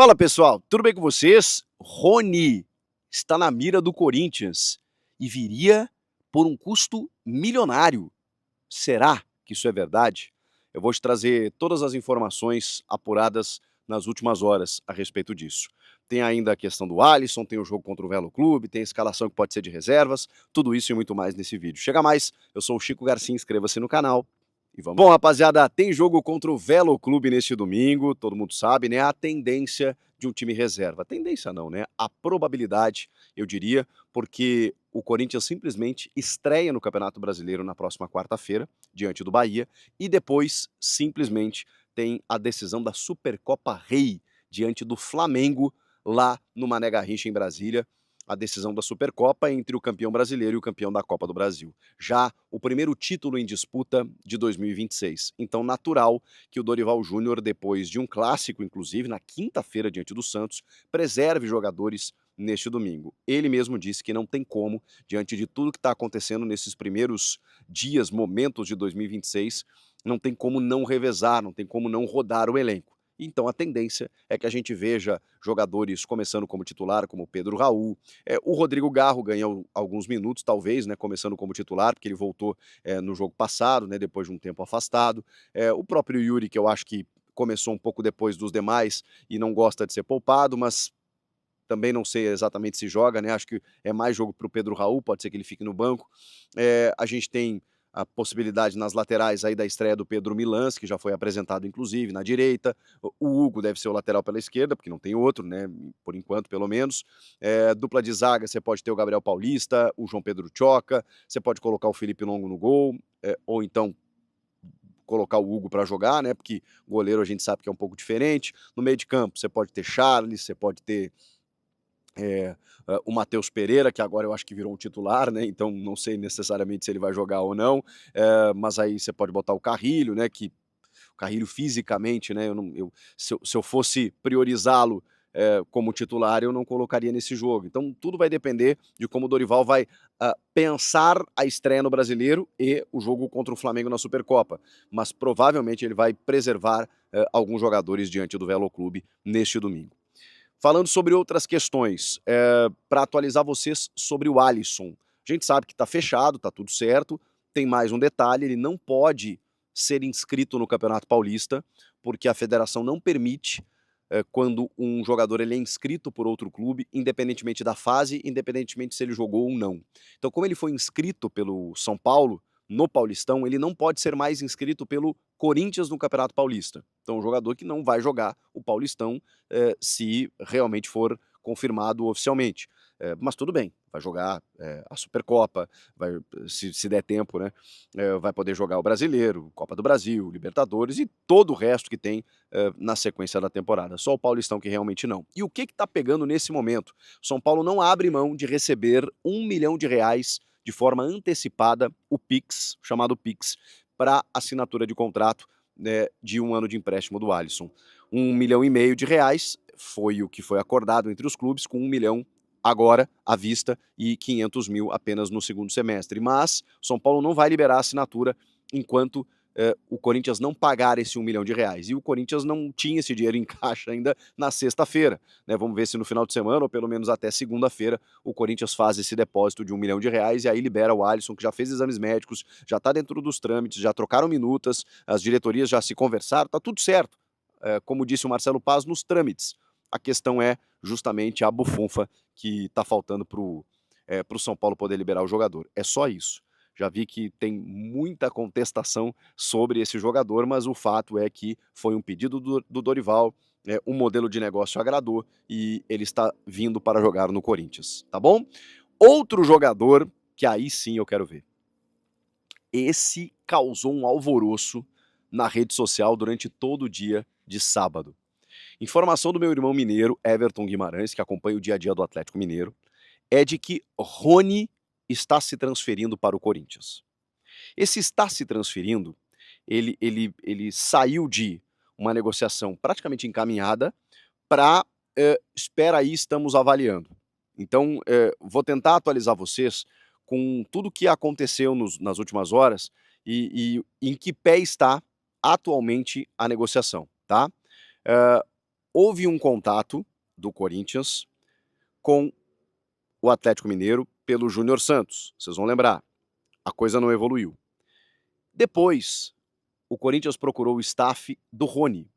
Fala pessoal, tudo bem com vocês? Rony está na mira do Corinthians e viria por um custo milionário. Será que isso é verdade? Eu vou te trazer todas as informações apuradas nas últimas horas a respeito disso. Tem ainda a questão do Alisson, tem o jogo contra o Velo Clube, tem a escalação que pode ser de reservas, tudo isso e muito mais nesse vídeo. Chega mais, eu sou o Chico Garcia, inscreva-se no canal e vamos. Bom, rapaziada, tem jogo contra o Velo Clube neste domingo, todo mundo sabe, né? A tendência de um time reserva. Tendência não, né? A probabilidade, eu diria, porque o Corinthians simplesmente estreia no Campeonato Brasileiro na próxima quarta-feira, diante do Bahia, e depois simplesmente tem a decisão da Supercopa Rei diante do Flamengo lá no Mané Garrincha em Brasília. A decisão da Supercopa entre o campeão brasileiro e o campeão da Copa do Brasil. Já o primeiro título em disputa de 2026. Então, natural que o Dorival Júnior, depois de um clássico, inclusive, na quinta-feira diante do Santos, preserve jogadores neste domingo. Ele mesmo disse que não tem como, diante de tudo que está acontecendo nesses primeiros dias, momentos de 2026, não tem como não revezar, não tem como não rodar o elenco. Então a tendência é que a gente veja jogadores começando como titular, como Pedro Raul, o Rodrigo Garro ganha alguns minutos, talvez, né, começando como titular, porque ele voltou no jogo passado, né, depois de um tempo afastado. O próprio Yuri, que eu acho que começou um pouco depois dos demais e não gosta de ser poupado, mas também não sei exatamente se joga, né? Acho que é mais jogo para o Pedro Raul, pode ser que ele fique no banco. A gente tem a possibilidade nas laterais aí da estreia do Pedro Milans, que já foi apresentado inclusive na direita. O Hugo deve ser o lateral pela esquerda, porque não tem outro, né? Por enquanto, pelo menos. Dupla de zaga, você pode ter o Gabriel Paulista, o João Pedro Choca, você pode colocar o Felipe Longo no gol, ou então colocar o Hugo para jogar, né? Porque goleiro a gente sabe que é um pouco diferente. No meio de campo, você pode ter Charles, você pode ter o Matheus Pereira, que agora eu acho que virou um titular, né? Então não sei necessariamente se ele vai jogar ou não, mas aí você pode botar o Carrilho, né? Que o Carrilho fisicamente, né? Se eu fosse priorizá-lo como titular, eu não colocaria nesse jogo. Então tudo vai depender de como o Dorival vai pensar a estreia no Brasileiro e o jogo contra o Flamengo na Supercopa. Mas provavelmente ele vai preservar alguns jogadores diante do Velo Clube neste domingo. Falando sobre outras questões, para atualizar vocês sobre o Alisson. A gente sabe que está fechado, está tudo certo. Tem mais um detalhe, ele não pode ser inscrito no Campeonato Paulista, porque a federação não permite quando um jogador ele é inscrito por outro clube, independentemente da fase, independentemente se ele jogou ou não. Então, como ele foi inscrito pelo São Paulo, no Paulistão, ele não pode ser mais inscrito pelo Corinthians no Campeonato Paulista. Então, um jogador que não vai jogar o Paulistão se realmente for confirmado oficialmente. Mas tudo bem, vai jogar a Supercopa, vai, se der tempo, né? Vai poder jogar o Brasileiro, Copa do Brasil, Libertadores e todo o resto que tem na sequência da temporada. Só o Paulistão que realmente não. E o que está pegando nesse momento? São Paulo não abre mão de receber R$1 milhão de forma antecipada o Pix, chamado Pix, para assinatura de contrato de um ano de empréstimo do Alisson. R$1,5 milhão foi o que foi acordado entre os clubes, com 1 milhão agora à vista e 500 mil apenas no segundo semestre. Mas São Paulo não vai liberar a assinatura enquanto o Corinthians não pagar esse R$1 milhão. E o Corinthians não tinha esse dinheiro em caixa ainda na sexta-feira. Né? Vamos ver se no final de semana, ou pelo menos até segunda-feira, o Corinthians faz esse depósito de R$1 milhão e aí libera o Alisson, que já fez exames médicos, já está dentro dos trâmites, já trocaram minutas, as diretorias já se conversaram, está tudo certo. Como disse o Marcelo Paz, nos trâmites. A questão é justamente a bufunfa que está faltando para o São Paulo poder liberar o jogador. É só isso. Já vi que tem muita contestação sobre esse jogador, mas o fato é que foi um pedido do Dorival, um modelo de negócio agradou e ele está vindo para jogar no Corinthians, tá bom? Outro jogador que aí sim eu quero ver. Esse causou um alvoroço na rede social durante todo o dia de sábado. Informação do meu irmão mineiro, Everton Guimarães, que acompanha o dia a dia do Atlético Mineiro, é de que Rony está se transferindo para o Corinthians. Esse está se transferindo, ele saiu de uma negociação praticamente encaminhada para espera aí, estamos avaliando. Então, vou tentar atualizar vocês com tudo que aconteceu nas últimas horas e em que pé está atualmente a negociação, tá? houve um contato do Corinthians com o Atlético Mineiro pelo Júnior Santos, vocês vão lembrar, a coisa não evoluiu. Depois, o Corinthians procurou o staff do Rony,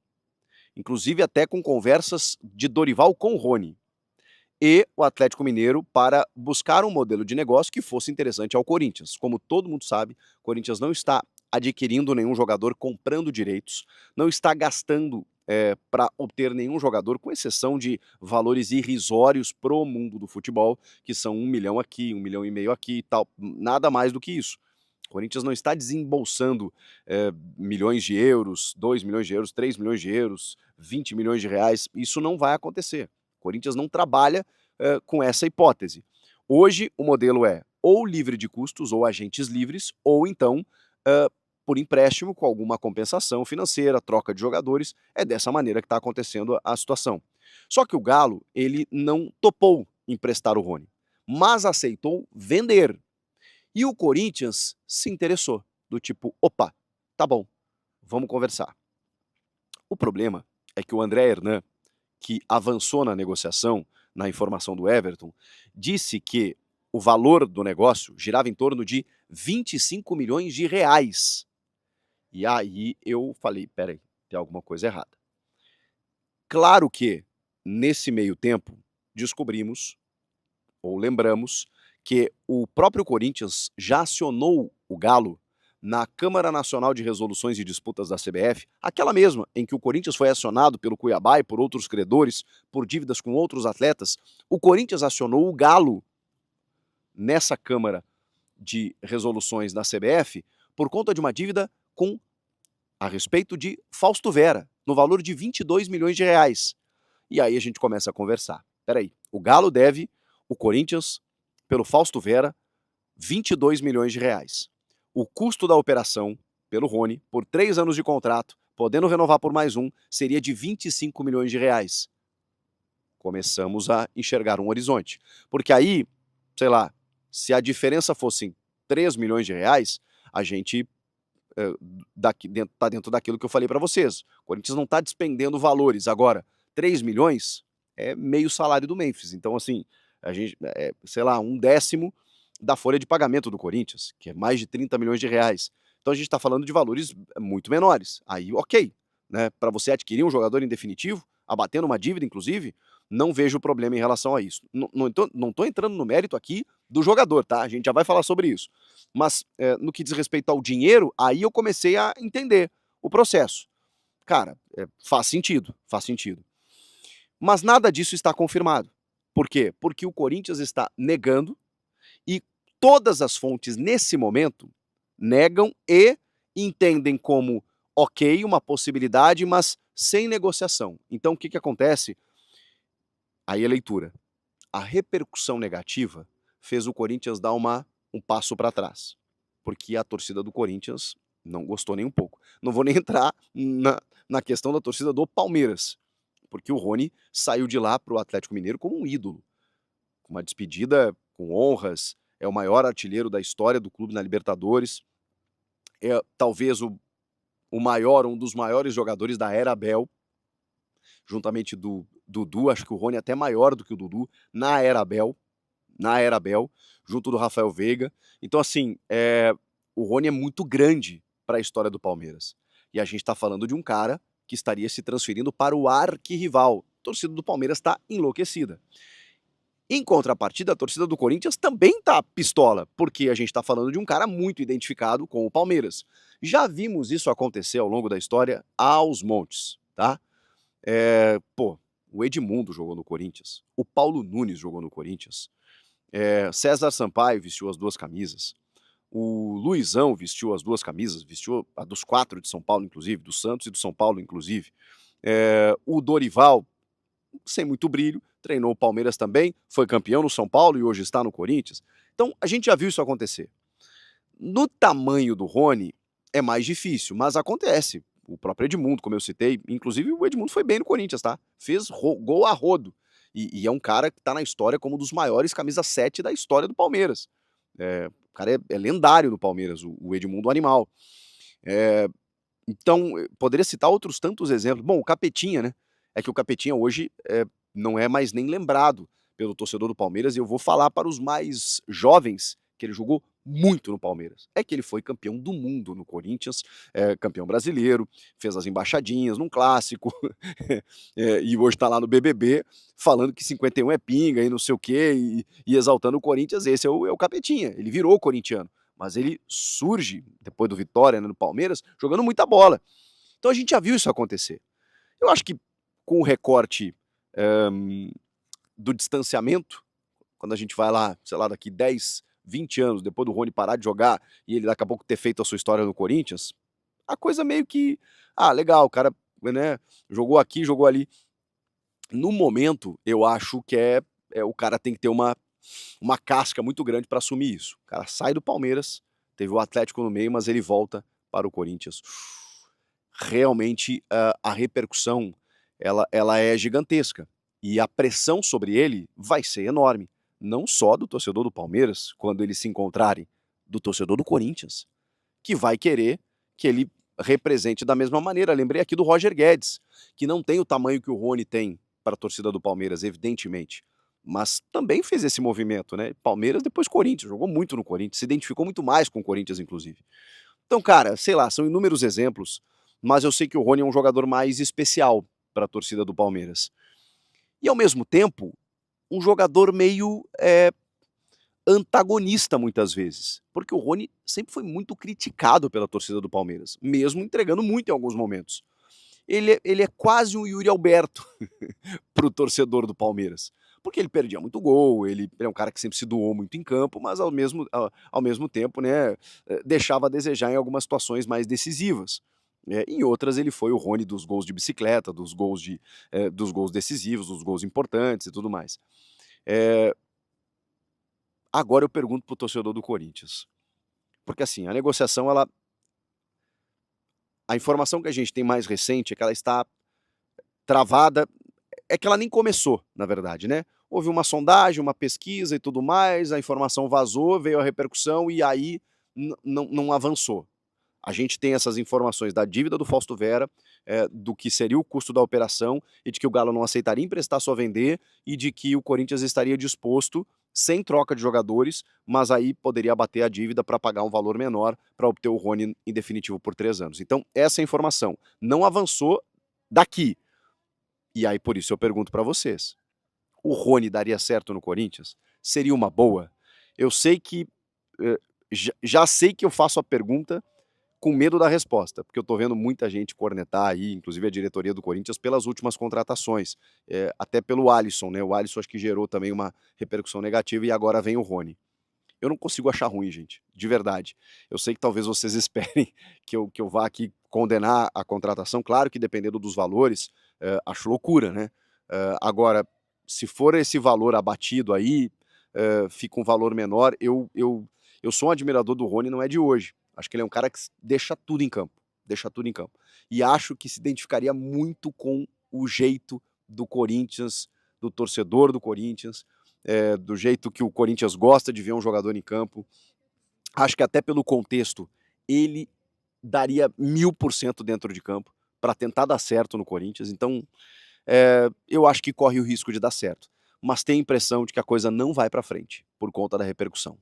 inclusive até com conversas de Dorival com o Rony, e o Atlético Mineiro para buscar um modelo de negócio que fosse interessante ao Corinthians. Como todo mundo sabe, o Corinthians não está adquirindo nenhum jogador, comprando direitos, não está gastando para obter nenhum jogador, com exceção de valores irrisórios pro mundo do futebol, que são 1 milhão aqui, 1,5 milhão aqui e tal, nada mais do que isso. O Corinthians não está desembolsando milhões de euros, 2 milhões de euros, 3 milhões de euros, 20 milhões de reais, isso não vai acontecer. O Corinthians não trabalha com essa hipótese. Hoje o modelo é ou livre de custos, ou agentes livres, ou então por empréstimo com alguma compensação financeira, troca de jogadores. É dessa maneira que está acontecendo a situação. Só que o Galo, ele não topou emprestar o Rony, mas aceitou vender. E o Corinthians se interessou, do tipo, opa, tá bom, vamos conversar. O problema é que o André Hernan, que avançou na negociação, na informação do Everton, disse que o valor do negócio girava em torno de 25 milhões de reais. E aí eu falei, peraí, tem alguma coisa errada. Claro que, nesse meio tempo, descobrimos, ou lembramos, que o próprio Corinthians já acionou o Galo na Câmara Nacional de Resoluções e Disputas da CBF, aquela mesma em que o Corinthians foi acionado pelo Cuiabá e por outros credores, por dívidas com outros atletas. O Corinthians acionou o Galo nessa Câmara de Resoluções da CBF por conta de uma dívida a respeito de Fausto Vera, no valor de 22 milhões de reais. E aí a gente começa a conversar. Peraí, o Galo deve o Corinthians, pelo Fausto Vera, 22 milhões de reais. O custo da operação, pelo Rony, por 3 anos de contrato, podendo renovar por mais um, seria de 25 milhões de reais. Começamos a enxergar um horizonte. Porque aí, sei lá, se a diferença fosse 3 milhões de reais, a gente tá dentro daquilo que eu falei para vocês. O Corinthians não está despendendo valores. Agora, 3 milhões é meio salário do Memphis. Então, assim, a gente, sei lá, 1/10 da folha de pagamento do Corinthians, que é mais de 30 milhões de reais. Então a gente está falando de valores muito menores. Aí, ok, né? Para você adquirir um jogador em definitivo, abatendo uma dívida, inclusive, não vejo problema em relação a isso. Não tô entrando no mérito aqui do jogador, tá? A gente já vai falar sobre isso. Mas no que diz respeito ao dinheiro, aí eu comecei a entender o processo. Cara, faz sentido, faz sentido. Mas nada disso está confirmado. Por quê? Porque o Corinthians está negando e todas as fontes, nesse momento, negam e entendem como ok, uma possibilidade, mas sem negociação. Então, o que, que acontece? Aí a leitura. A repercussão negativa fez o Corinthians dar um passo para trás, porque a torcida do Corinthians não gostou nem um pouco. Não vou nem entrar na questão da torcida do Palmeiras, porque o Rony saiu de lá para o Atlético Mineiro como um ídolo, com uma despedida com honras, é o maior artilheiro da história do clube na Libertadores, é talvez o maior, um dos maiores jogadores da era Abel, juntamente do Dudu, acho que o Rony é até maior do que o Dudu, na era Abel, junto do Rafael Veiga. Então, assim, o Rony é muito grande para a história do Palmeiras. E a gente está falando de um cara que estaria se transferindo para o arquirrival. A torcida do Palmeiras está enlouquecida. Em contrapartida, a torcida do Corinthians também tá pistola, porque a gente tá falando de um cara muito identificado com o Palmeiras. Já vimos isso acontecer ao longo da história aos montes, tá? O Edmundo jogou no Corinthians, o Paulo Nunes jogou no Corinthians, César Sampaio vestiu as 2 camisas, o Luizão vestiu as 2 camisas, vestiu a dos 4 de São Paulo, inclusive, do Santos e do São Paulo, inclusive. O Dorival, sem muito brilho, treinou o Palmeiras também, foi campeão no São Paulo e hoje está no Corinthians. Então, a gente já viu isso acontecer. No tamanho do Rony, é mais difícil, mas acontece. O próprio Edmundo, como eu citei, inclusive o Edmundo foi bem no Corinthians, tá? Fez gol a rodo. E é um cara que tá na história como um dos maiores camisa 7 da história do Palmeiras. O cara é lendário no Palmeiras, o Edmundo Animal. Então, poderia citar outros tantos exemplos. Bom, o Capetinha, né? é que o Capetinha hoje, não é mais nem lembrado pelo torcedor do Palmeiras, e eu vou falar para os mais jovens que ele jogou muito no Palmeiras. É que ele foi campeão do mundo no Corinthians, campeão brasileiro, fez as embaixadinhas num clássico, e hoje tá lá no BBB falando que 51 é pinga e não sei o quê, e exaltando o Corinthians. Esse é o Capetinha, ele virou corintiano, mas ele surge, depois do Vitória, né, no Palmeiras, jogando muita bola. Então a gente já viu isso acontecer. Eu acho que com o recorte, hã, do distanciamento, quando a gente vai lá, sei lá, daqui 10, 20 anos, depois do Rony parar de jogar e ele daqui a pouco ter feito a sua história no Corinthians, a coisa meio que, legal, o cara, né, jogou aqui, jogou ali. No momento, eu acho que o cara tem que ter uma casca muito grande para assumir isso. O cara sai do Palmeiras, teve o Atlético no meio, mas ele volta para o Corinthians. Realmente, a repercussão, ela é gigantesca, e a pressão sobre ele vai ser enorme, não só do torcedor do Palmeiras, quando eles se encontrarem, do torcedor do Corinthians, que vai querer que ele represente da mesma maneira. Lembrei aqui do Roger Guedes, que não tem o tamanho que o Rony tem para a torcida do Palmeiras, evidentemente, mas também fez esse movimento, né, Palmeiras, depois Corinthians, jogou muito no Corinthians, se identificou muito mais com o Corinthians, inclusive. Então, cara, sei lá, são inúmeros exemplos, mas eu sei que o Rony é um jogador mais especial para a torcida do Palmeiras. E ao mesmo tempo, um jogador meio, antagonista muitas vezes, porque o Rony sempre foi muito criticado pela torcida do Palmeiras, mesmo entregando muito em alguns momentos. Ele é quase um Yuri Alberto para o torcedor do Palmeiras, porque ele perdia muito gol, ele é um cara que sempre se doou muito em campo, mas ao mesmo tempo, né, deixava a desejar em algumas situações mais decisivas. Em outras ele foi o Rony dos gols de bicicleta, dos gols decisivos, dos gols importantes e tudo mais. Eh, Agora eu pergunto para o torcedor do Corinthians, porque assim, a negociação, a informação que a gente tem mais recente é que ela está travada, é que ela nem começou, na verdade, né. Houve uma sondagem, uma pesquisa e tudo mais, a informação vazou, veio a repercussão e aí não avançou. A gente tem essas informações da dívida do Fausto Vera, do que seria o custo da operação e de que o Galo não aceitaria emprestar, só vender, e de que o Corinthians estaria disposto, sem troca de jogadores, mas aí poderia abater a dívida para pagar um valor menor para obter o Rony em definitivo por 3 anos. Então essa é a informação. Não avançou daqui. E aí por isso eu pergunto para vocês: o Rony daria certo no Corinthians? Seria uma boa? Eu sei que, já sei que eu faço a pergunta com medo da resposta, porque eu tô vendo muita gente cornetar aí, inclusive a diretoria do Corinthians, pelas últimas contratações, até pelo Alisson, né, o Alisson acho que gerou também uma repercussão negativa e agora vem o Rony. Eu não consigo achar ruim, gente, de verdade. Eu sei que talvez vocês esperem que eu vá aqui condenar a contratação, claro que dependendo dos valores, acho loucura, né. Agora, se for esse valor abatido aí, fica um valor menor, eu sou um admirador do Rony, não é de hoje. Acho que ele é um cara que deixa tudo em campo, deixa tudo em campo. E acho que se identificaria muito com o jeito do Corinthians, do torcedor do Corinthians, do jeito que o Corinthians gosta de ver um jogador em campo. Acho que até pelo contexto, ele daria 1000% dentro de campo para tentar dar certo no Corinthians. Então, eu acho que corre o risco de dar certo, mas tenho a impressão de que a coisa não vai para frente, por conta da repercussão.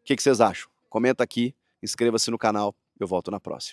O que vocês acham? Comenta aqui, inscreva-se no canal, eu volto na próxima.